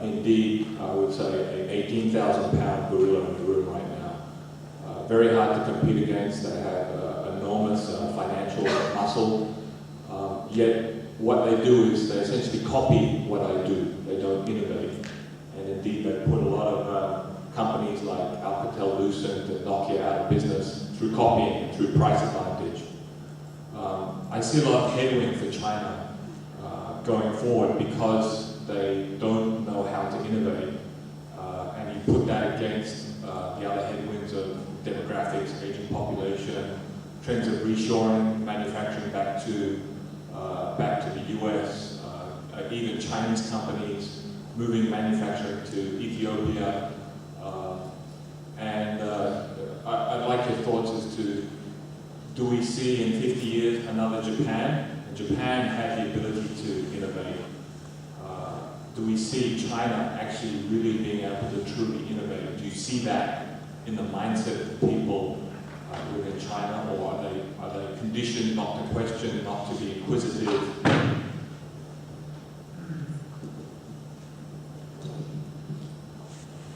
Indeed, I would say an 18,000-pound gorilla in the room right now. Very hard to compete against. They have enormous financial muscle. Yet what they do is they essentially copy what I do. They don't innovate. And indeed, they put a lot of companies like Alcatel-Lucent and Nokia out of business through copying and through price advantage. I see a lot of headwind for China going forward because they don't know how to innovate. And you put that against the other headwinds of demographics, aging population, trends of reshoring, manufacturing back to the US, even Chinese companies moving manufacturing to Ethiopia. I'd like your thoughts as to, do we see in 50 years another Japan? And Japan had the ability to innovate. Do we see China actually really being able to truly innovate? Do you see that in the mindset of the people within China, or are they conditioned not to question, not to be inquisitive?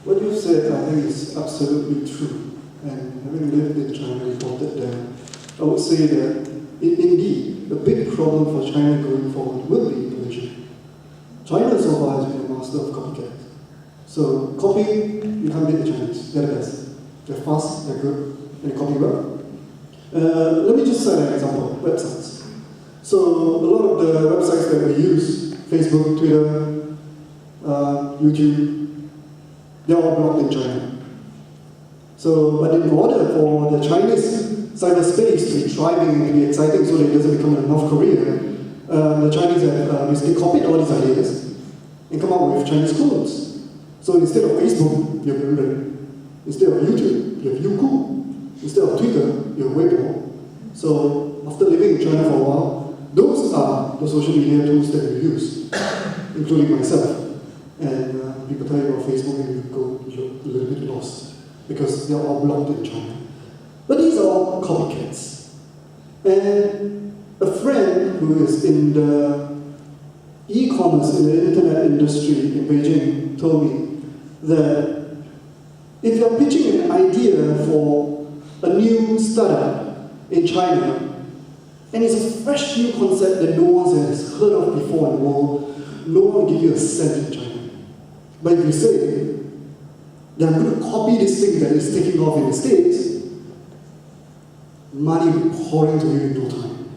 What you've said, I think, is absolutely true. And having lived in China, reported there, I would say that indeed, the big problem for China going forward will be innovation. China so far has been a master of copycat. So copying, you can't beat the Chinese. They're the best. They're fast, they're good, and they copy well. Let me just cite an example, websites. So a lot of the websites that we use, Facebook, Twitter, YouTube, they're all blocked in China. So, but in order for the Chinese cyberspace to be thriving and to be exciting so that it doesn't become a North Korea, the Chinese have basically copied all these ideas and come up with Chinese clones. So instead of Facebook, you have Ren. Instead of YouTube, you have Youku. Instead of Twitter, you have Weibo. So after living in China for a while, those are the social media tools that we use, including myself. And people tell you about Facebook and you go a little bit lost because they're all blocked in China. But these are all copycats. And a friend who is in the e-commerce, in the internet industry in Beijing, told me that if you're pitching an idea for a new startup in China, and it's a fresh new concept that no one has heard of before in the world, no one will give you a cent in China. But if you say that I'm going to copy this thing that is taking off in the States, money will be pouring to you in no time.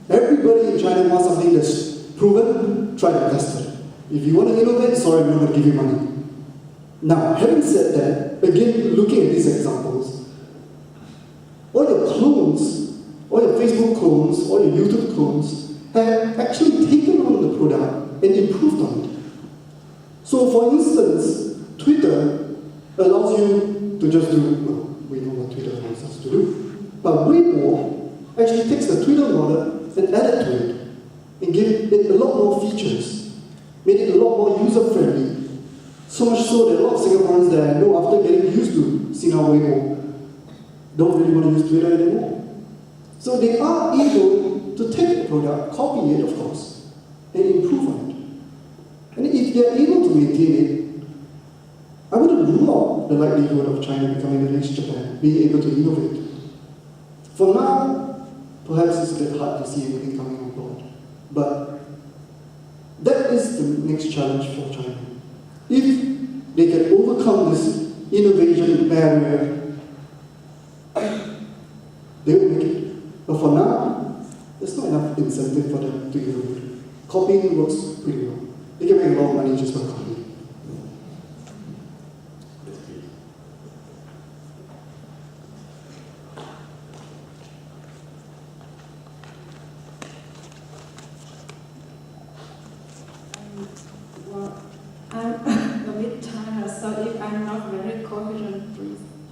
Everybody in China wants something that's proven, try to invest it. If you want to innovate, sorry, I'm not going to give you money. Now, having said that, again, looking at these examples, all your clones, all your Facebook clones, all your YouTube clones, have actually taken on the product and improved on it. So, for instance, Twitter allows you to just do, well, we know what Twitter wants us to do, but Weibo actually takes the Twitter model and added to it, and gave it a lot more features, made it a lot more user-friendly, so much so that a lot of Singaporeans that I know after getting used to Sina Weibo don't really want to use Twitter anymore. So they are able to take the product, copy it, of course, and improve on it. And if they're able to maintain it, I wouldn't rule out the likelihood of China becoming the next Japan, being able to innovate. For now, perhaps it's a bit hard to see anything coming on board. But that is the next challenge for China. If they can overcome this innovation barrier, But for now, there's not enough incentive for them to even do it. Copying works pretty well. They can make a lot of money just by copying. Yes, please. Well, I'm a bit tired, so if I'm not very coherent,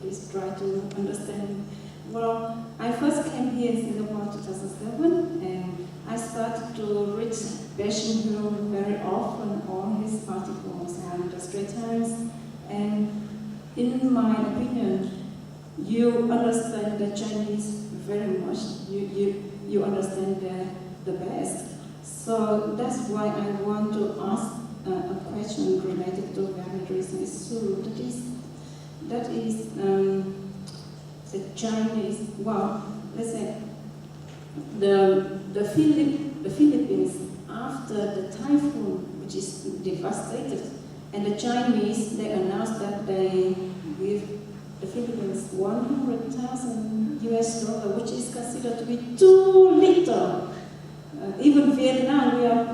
please try to understand. Well, I first came here in Singapore in 2007, and I started to read Bashan Hill very often, all his articles and the Straits Times, and in my opinion, you understand the Chinese very much. You understand the best. So that's why I want to ask a question related to very recent issue. That is the Chinese. Well, let's say the Philippines after the typhoon, which is devastated, and the Chinese, they announced that they give the Philippines $100,000 US, which is considered to be too little. Even Vietnam, we are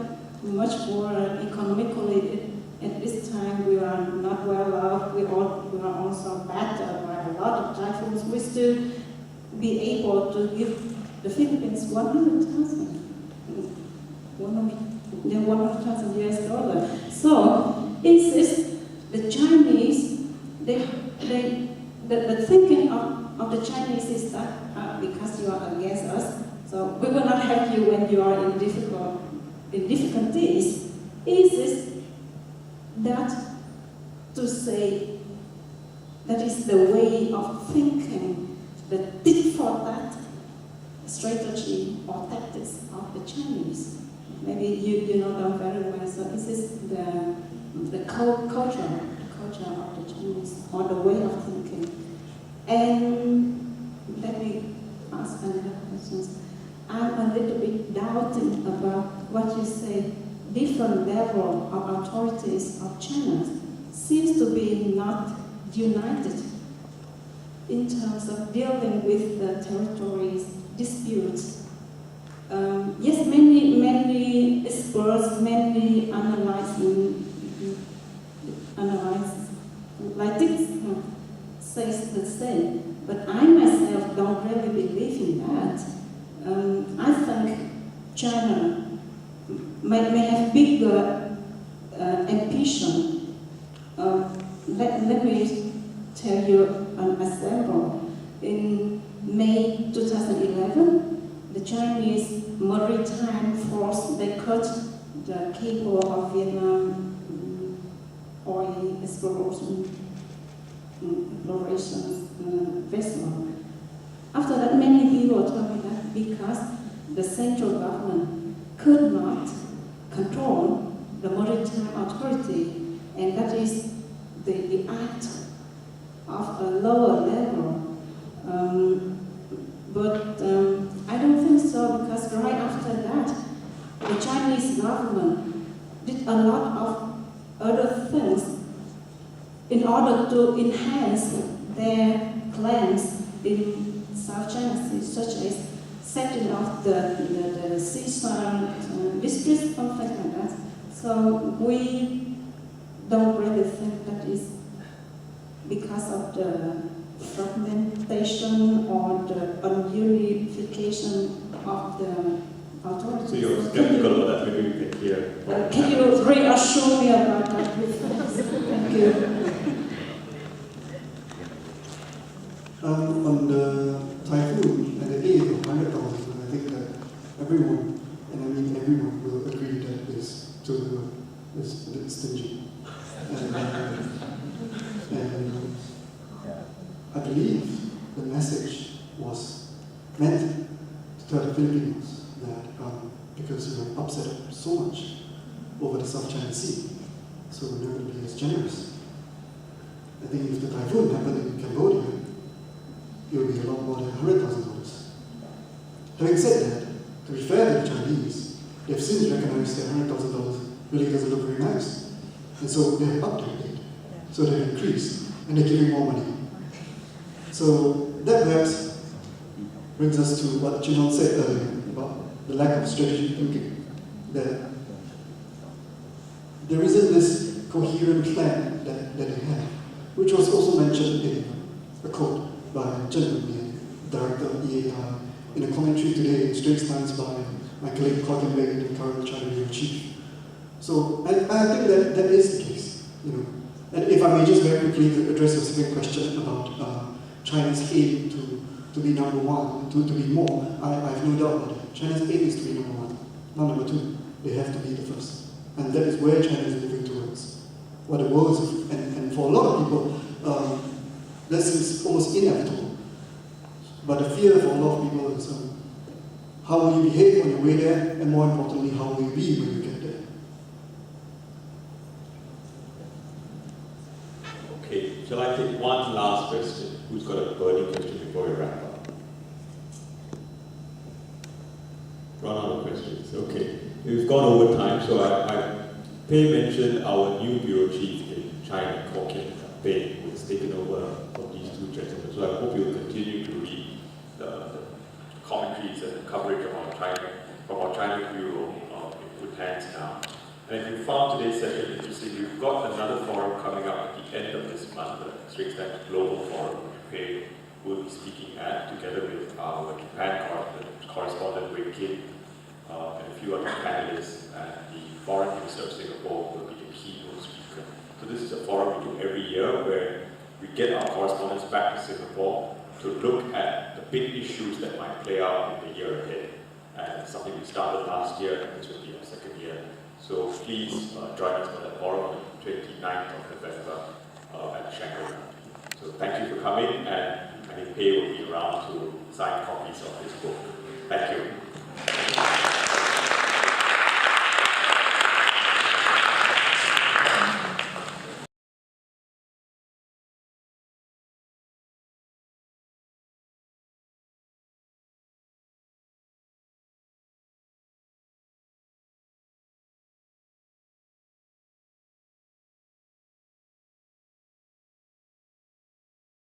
much more economically. At this time, we are not well off. We are also battered by a lot of typhoons. We still be able to give the Philippines $100,000 US. So, is the Chinese, the thinking of the Chinese is that because you are against us, so we will not help you when you are in difficulties. Is that to say that is the way of thinking, the tit for tat strategy or tactics of the Chinese? Maybe you know them very well. So this is the culture of the Chinese, or the way of thinking. And let me ask another question. I'm a little bit doubting about what you say. Different level of authorities of China seems to be not united in terms of dealing with the territories disputes. Yes, many experts, many analysts like this says the same, but I myself don't really believe in that. I think China may have bigger ambition. Let me tell you an example. In May 2011, the Chinese maritime force, they cut the cable of Vietnam oil exploration vessel. After that, many people told me that because the central government could not control the maritime authority, and that is the act of a lower level. But I don't think so, because right after that, the Chinese government did a lot of other things in order to enhance their plans in South China Sea, such as setting up the seaside district, something like that. So we don't really think that is because of the fragmentation or the ununification of the authorities. So you're skeptical about that, maybe we can hear. Can you reassure me about that? Thank you. On the typhoon and the aid of 100,000, I think that everyone, and I mean everyone, will agree that is a bit stingy. And I believe the message was meant to tell the Filipinos that because we were upset so much over the South China Sea, so we're not going to be as generous. I think if the typhoon happened in Cambodia, it would be a lot more than $100,000. Having said that, to be fair to the Chinese, they've since recognized that $100,000 really doesn't look very nice. And so they have upped their aid. So they've increased, and they're giving more money. So that perhaps brings us to what Jinon said earlier about the lack of strategic thinking. That there isn't this coherent plan that they have, which was also mentioned in a quote by Chen Wen, director of EAI, in a commentary today in Straits Times by my colleague Colin Wei, the current China Bureau Chief. So I think that is the case. And if I may just very quickly address your second question about China's aim to be number one, to be more, I have no doubt about it. China's aim is to be number one, not number two. They have to be the first. And that is where China is moving towards. What the world is, and for a lot of people, that seems almost inevitable. But the fear for a lot of people is how will you behave on your way there, and more importantly, how will you be when you get there? Okay, shall I take one last question? Who's got a burning question before we wrap up? Run out of questions. Okay. We've gone over time, so I pay mention our new bureau chief in China, Ken Pei, who has taken over from these two gentlemen. So I hope you'll continue to read the commentaries and the coverage of our China, from our China bureau in good hands now. And if you found today's session interesting, we've got another forum coming up at the end of this month, the Straits Times Global Forum, Pei will be speaking at, together with our Japan correspondent, Wei Kim, and a few other panelists, and the Foreign Minister of Singapore will be the keynote speaker. So this is a forum we do every year where we get our correspondents back to Singapore to look at the big issues that might play out in the year ahead. And it's something we started last year, and this will be our second year. So please join us for that forum on the 29th of November at Shangri-La. So thank you for coming, and I think Pei will be around to sign copies of this book. Thank you.